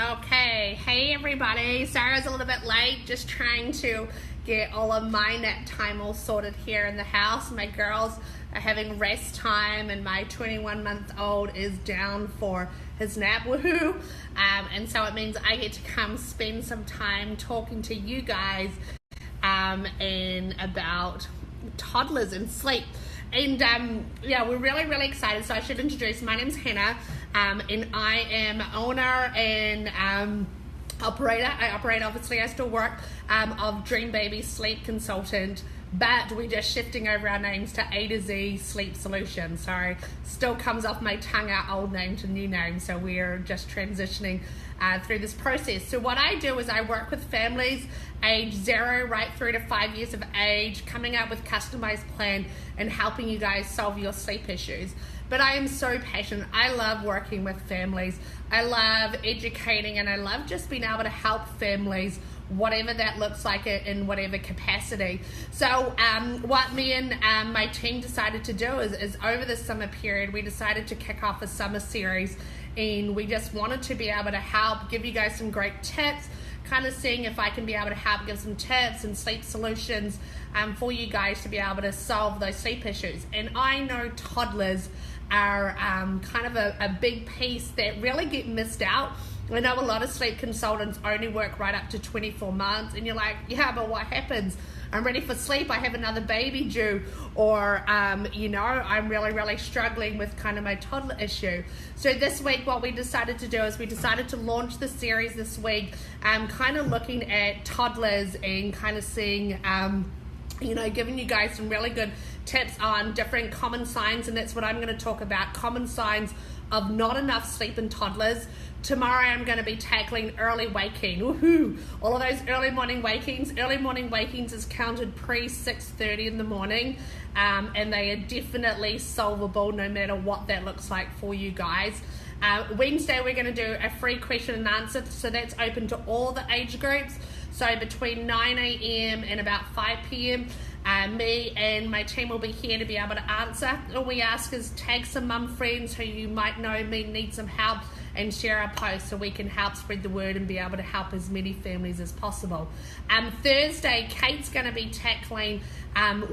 Okay, hey everybody. Sorry I was a little bit late, just trying to get all of my nap time all sorted here in the house. My girls are having rest time and my 21-month-old is down for his nap, woohoo. And so it means I get to come spend some time talking to you guys and about toddlers and sleep. And yeah, we're really excited. So I should introduce, my name's Hannah, and I am owner and operator. I operate, obviously I still work, of Dream Baby Sleep Consultant, but we're just shifting over our names to A to Z Sleep Solutions. Sorry, still comes off my tongue, our old name to new name, so we're just transitioning through this process. So what I do is I work with families age 0 right through to 5 years of age, coming up with customized plan and helping you guys solve your sleep issues. But I am so passionate. I love working with families. I love educating, and I love just being able to help families, whatever that looks like in whatever capacity. So what me and my team decided to do is over the summer period, we decided to kick off a summer series, and we just wanted to be able to help give you guys some great tips, kind of seeing if I can be able to help give some tips and sleep solutions for you guys to be able to solve those sleep issues. And I know toddlers are kind of a big piece that really get missed out. I know a lot of sleep consultants only work right up to 24 months, and you're like, yeah, but what happens? I'm ready for sleep, I have another baby due, or you know, I'm really struggling with kind of my toddler issue. So this week what we decided to do is we decided to launch the series this week, kind of looking at toddlers and kind of seeing you know, giving you guys some really good tips on different common signs, and that's what I'm going to talk about, common signs of not enough sleep in toddlers. Tomorrow I'm going to be tackling early waking. Woohoo! All of those early morning wakings. Early morning wakings is counted pre 6:30 in the morning, and they are definitely solvable no matter what that looks like for you guys. Wednesday we're going to do a free question and answer, so that's open to all the age groups. So between 9 a.m. and about 5 p.m. Me and my team will be here to be able to answer. All we ask is tag some mum friends who you might know need some help, and share our posts so we can help spread the word and be able to help as many families as possible. Thursday, Kate's going to be tackling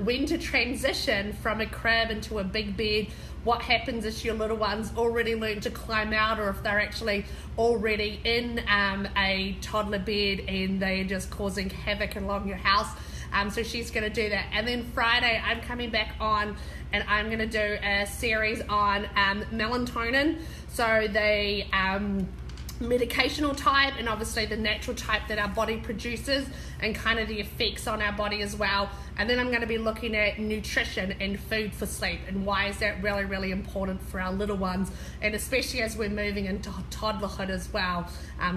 when to transition from a crib into a big bed. What happens if your little ones already learned to climb out, or if they're actually already in a toddler bed and they're just causing havoc along your house. So she's going to do that. And then Friday, I'm coming back on and I'm going to do a series on melatonin. So the medicational type, and obviously the natural type that our body produces, and kind of the effects on our body as well. And then I'm going to be looking at nutrition and food for sleep, and why is that really important for our little ones, and especially as we're moving into toddlerhood as well,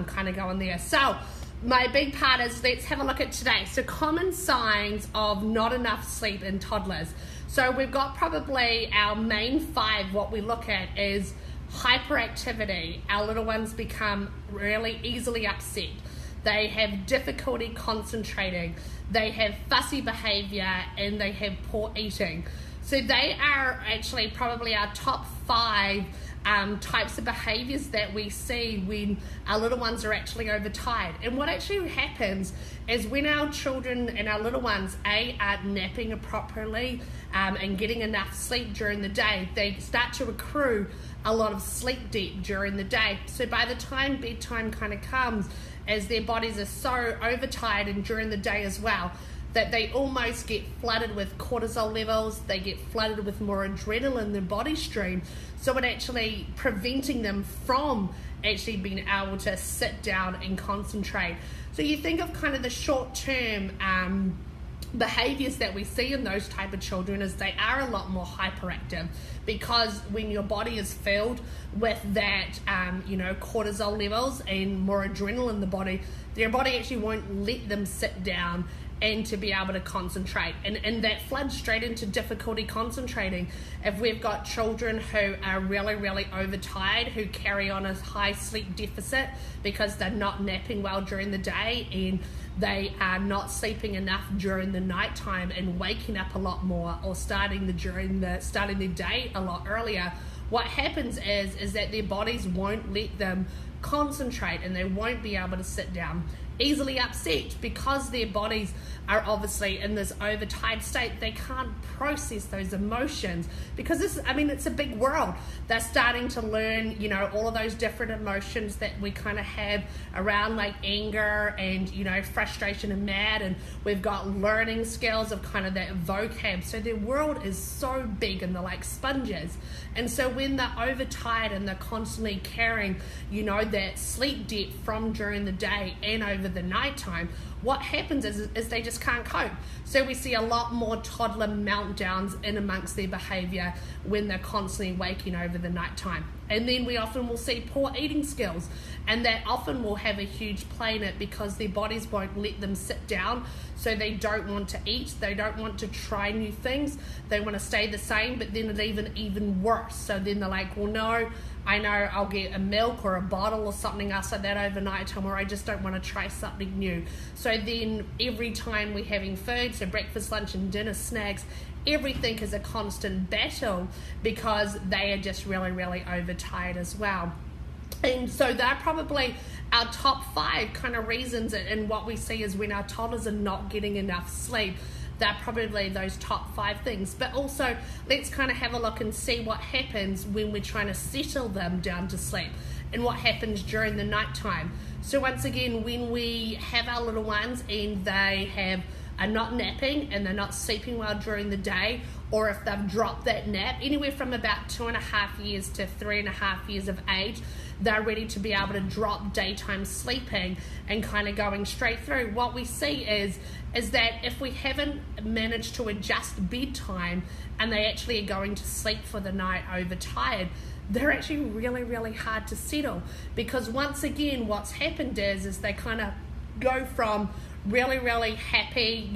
kind of going there. So my big part is, let's have a look at today. So common signs of not enough sleep in toddlers. So we've got probably our main 5. What we look at is hyperactivity. Our little ones become really easily upset. They have difficulty concentrating. They have fussy behavior, and they have poor eating. So they are actually probably our top 5 types of behaviors that we see when our little ones are actually overtired. And what actually happens is when our children and our little ones are napping properly and getting enough sleep during the day, they start to accrue a lot of sleep debt during the day. So by the time bedtime kind of comes, as their bodies are so overtired, and during the day as well, that they almost get flooded with cortisol levels, they get flooded with more adrenaline in their body stream, so it actually preventing them from actually being able to sit down and concentrate. So you think of kind of the short-term behaviors that we see in those type of children is they are a lot more hyperactive, because when your body is filled with that you know, cortisol levels and more adrenaline in the body, their body actually won't let them sit down and to be able to concentrate, and that floods straight into difficulty concentrating. If we've got children who are really overtired, who carry on a high sleep deficit because they're not napping well during the day, and they are not sleeping enough during the nighttime and waking up a lot more, or starting the day a lot earlier, what happens is that their bodies won't let them concentrate, and they won't be able to sit down. Easily upset because their bodies are obviously in this overtired state. They can't process those emotions because it's a big world. They're starting to learn, all of those different emotions that we kind of have around, like anger and, frustration and mad, and we've got learning skills of kind of that vocab. So their world is so big and they're like sponges. And so when they're overtired and they're constantly carrying, that sleep debt from during the day and over the nighttime, what happens is they just can't cope. So we see a lot more toddler meltdowns in amongst their behavior when they're constantly waking over the nighttime. And then we often will see poor eating skills, and that often will have a huge play in it because their bodies won't let them sit down. So they don't want to eat, they don't want to try new things, they want to stay the same, but then it's even worse. So then they're like, well, no, I know I'll get a milk or a bottle or something else like that overnight time, or I just don't want to try something new. So then every time we're having food, so breakfast, lunch and dinner, snacks, everything is a constant battle because they are just really, really overtired as well. And so they're probably our top 5 kind of reasons, and what we see is when our toddlers are not getting enough sleep, they're probably those top 5 things. But also, let's kind of have a look and see what happens when we're trying to settle them down to sleep and what happens during the nighttime. So once again, when we have our little ones and they are not napping and they're not sleeping well during the day, or if they've dropped that nap, anywhere from about 2.5 years to 3.5 years of age, they're ready to be able to drop daytime sleeping and kind of going straight through. What we see is that if we haven't managed to adjust bedtime and they actually are going to sleep for the night overtired, they're actually really, really hard to settle, because once again what's happened is they kind of go from really, really happy,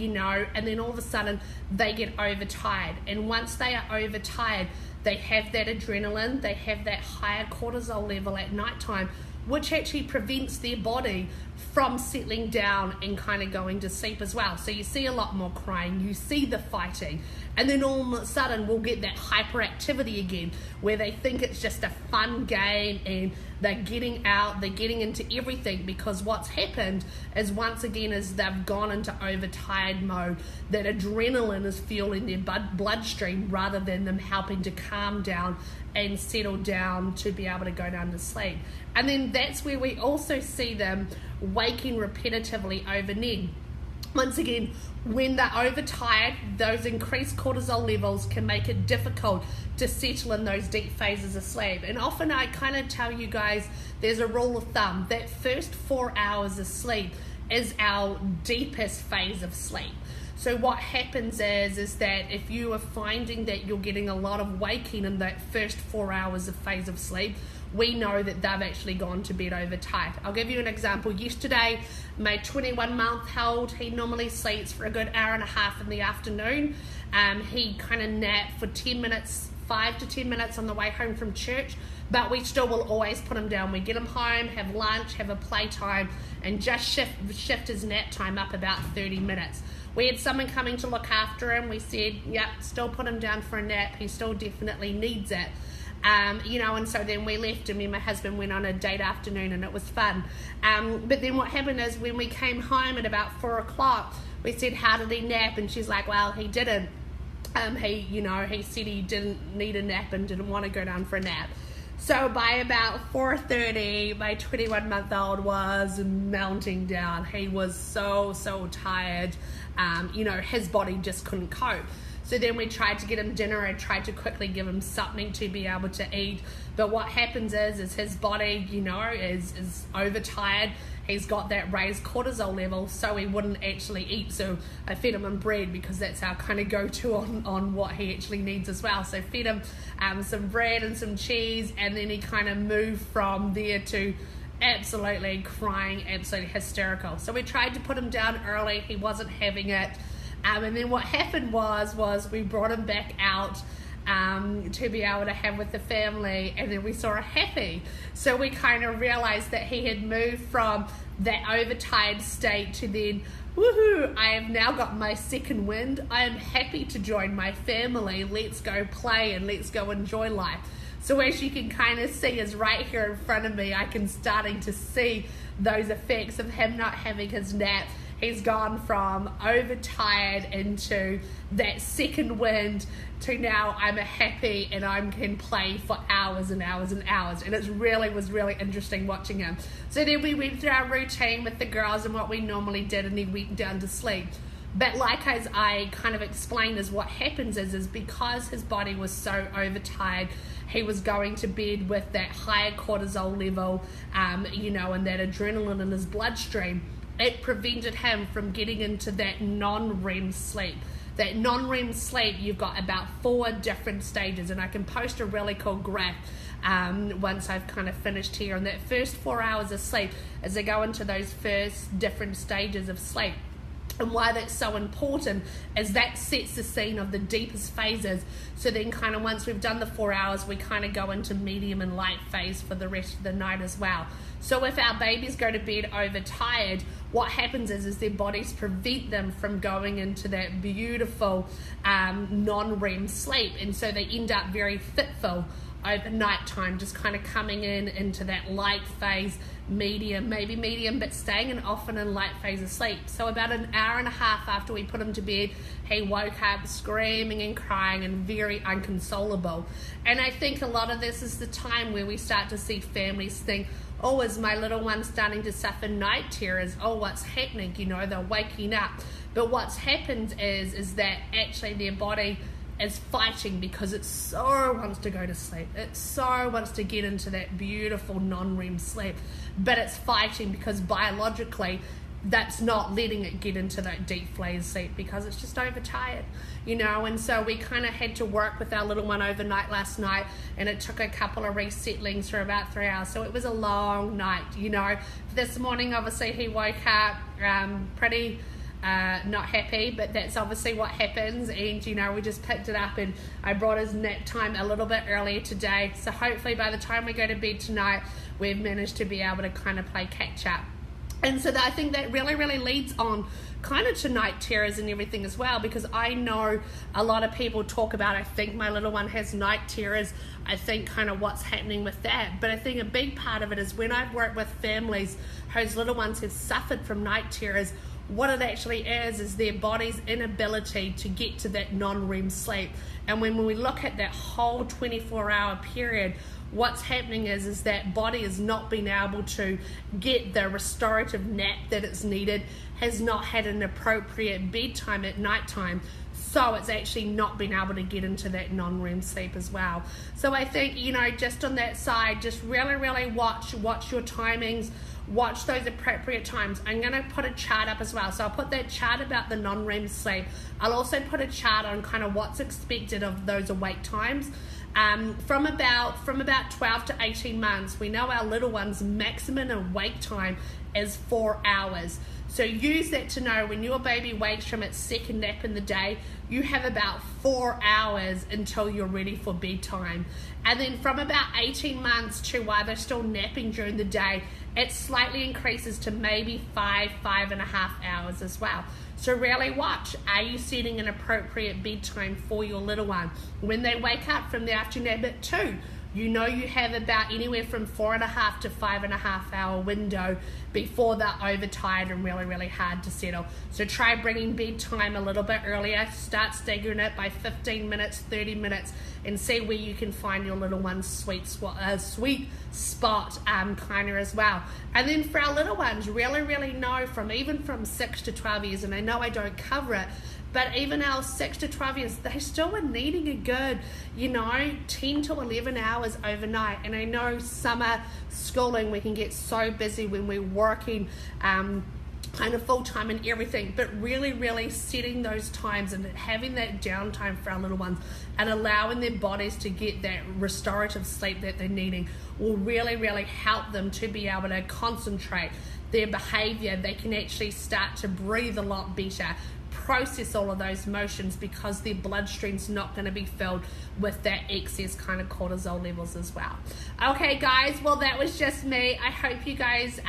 and then all of a sudden they get overtired. And once they are overtired, they have that adrenaline, they have that higher cortisol level at nighttime, which actually prevents their body from settling down and kind of going to sleep as well. So you see a lot more crying, you see the fighting, and then all of a sudden we'll get that hyperactivity again where they think it's just a fun game and they're getting out, they're getting into everything, because what's happened is once again is they've gone into overtired mode. That adrenaline is fueling their bloodstream rather than them helping to calm down and settle down to be able to go down to sleep. And then that's where we also see them waking repetitively overnight. Once again, when they're overtired, those increased cortisol levels can make it difficult to settle in those deep phases of sleep. And often I kind of tell you guys, there's a rule of thumb that first 4 hours of sleep is our deepest phase of sleep. So what happens is that if you are finding that you're getting a lot of waking in that first 4 hours of phase of sleep, we know that they've actually gone to bed overtired. I'll give you an example. Yesterday, my 21-month-old, he normally sleeps for a good hour and a half in the afternoon. He kind of napped for 10 minutes, 5 to 10 minutes on the way home from church, but we still will always put him down. We get him home, have lunch, have a playtime, and just shift his nap time up about 30 minutes. We had someone coming to look after him. We said, yep, still put him down for a nap. He still definitely needs it. And so then we left him, and my husband went on a date afternoon, and it was fun. But then what happened is when we came home at about 4 o'clock, we said, how did he nap? And she's like, well, he didn't. He said he didn't need a nap and didn't want to go down for a nap. So by about 4:30, my 21-month-old was melting down. He was so tired. His body just couldn't cope. So then we tried to get him dinner and tried to quickly give him something to be able to eat. But what happens is his body, is overtired. He's got that raised cortisol level, so he wouldn't actually eat. So I fed him on bread because that's our kind of go-to on what he actually needs as well. So fed him some bread and some cheese, and then he kind of moved from there to absolutely crying, absolutely hysterical. So we tried to put him down early. He wasn't having it. And then what happened was we brought him back out to be able to have with the family, and then we saw a happy. So we kind of realized that he had moved from that overtired state to then, woohoo, I have now got my second wind. I am happy to join my family. Let's go play and let's go enjoy life. So as you can kind of see is right here in front of me, I can starting to see those effects of him not having his nap. He's gone from overtired into that second wind to now I'm happy and I can play for hours and hours and hours. And it was really interesting watching him. So then we went through our routine with the girls and what we normally did, and he went down to sleep. But like as I kind of explained, is what happens is because his body was so overtired, he was going to bed with that higher cortisol level, and that adrenaline in his bloodstream. It prevented him from getting into that non-REM sleep. That non-REM sleep, you've got about 4 different stages, and I can post a really cool graph once I've kind of finished here. And that first 4 hours of sleep, as they go into those first different stages of sleep. And why that's so important is that sets the scene of the deepest phases. So then kind of once we've done the 4 hours, we kind of go into medium and light phase for the rest of the night as well. So if our babies go to bed overtired, what happens is their bodies prevent them from going into that beautiful non-REM sleep. And so they end up very fitful over night time, just kind of coming into that light phase, maybe medium, but staying in often in light phase of sleep. So about an hour and a half after we put him to bed, he woke up screaming and crying and very inconsolable. And I think a lot of this is the time where we start to see families think, oh, is my little one starting to suffer night terrors? Oh, what's happening? They're waking up. But what's happened is that actually their body is fighting because it so wants to go to sleep. It so wants to get into that beautiful non-REM sleep. But it's fighting because biologically that's not letting it get into that deep phase sleep because it's just overtired, and so we kind of had to work with our little one overnight last night, and it took a couple of resettlings for about 3 hours. So it was a long night, This morning, obviously, he woke up pretty not happy, but that's obviously what happens. And we just picked it up, and I brought his nap time a little bit earlier today, so hopefully by the time we go to bed tonight, we've managed to be able to kind of play catch up. And so I think that really leads on kind of to night terrors and everything as well, because I know a lot of people talk about, I think my little one has night terrors, I think kind of what's happening with that. But I think a big part of it is when I've worked with families whose little ones have suffered from night terrors, what it actually is their body's inability to get to that non-REM sleep. And when we look at that whole 24-hour period, what's happening is that body is not being able to get the restorative nap that it's needed, has not had an appropriate bedtime at nighttime, so it's actually not been able to get into that non-REM sleep as well. So I think, just on that side, just really watch your timings, watch those appropriate times. I'm going to put a chart up as well. So I'll put that chart about the non-REM sleep. I'll also put a chart on kind of what's expected of those awake times. From about 12 to 18 months, we know our little one's maximum awake time is 4 hours. So use that to know when your baby wakes from its second nap in the day, you have about 4 hours until you're ready for bedtime. And then from about 18 months to while they're still napping during the day, it slightly increases to maybe 5.5 hours as well. So really watch, are you setting an appropriate bedtime for your little one? When they wake up from the afternoon nap at 2, you have about anywhere from 4.5 to 5.5 hour window before they're overtired and really hard to settle. So try bringing bedtime a little bit earlier. Start staggering it by 15 minutes, 30 minutes, and see where you can find your little one's sweet spot kind of as well. And then for our little ones, really know even from 6 to 12 years, and I know I don't cover it, but even our 6 to 12 years, they still are needing a good, 10 to 11 hours overnight. And I know summer schooling, we can get so busy when we're working kind of full-time and everything, but really setting those times and having that downtime for our little ones and allowing their bodies to get that restorative sleep that they're needing will really help them to be able to concentrate their behavior. They can actually start to breathe a lot better, process all of those motions, because their bloodstream's not going to be filled with that excess kind of cortisol levels as well. Okay guys, well that was just me. I hope you guys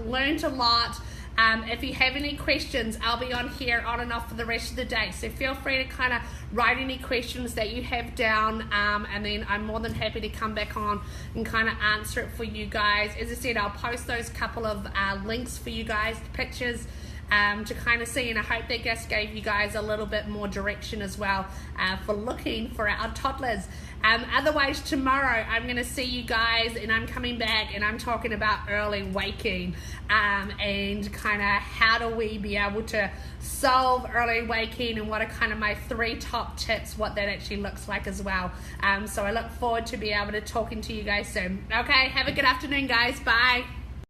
learned a lot. If you have any questions, I'll be on here on and off for the rest of the day. So feel free to kind of write any questions that you have down, and then I'm more than happy to come back on and kind of answer it for you guys. As I said, I'll post those couple of links for you guys, the pictures, to kind of see, and I hope that just gave you guys a little bit more direction as well for looking for our toddlers. Otherwise, tomorrow I'm going to see you guys, and I'm coming back and I'm talking about early waking, and kind of how do we be able to solve early waking, and what are kind of my 3 top tips, what that actually looks like as well. So I look forward to be able to talking to you guys soon. Okay, have a good afternoon, guys. Bye.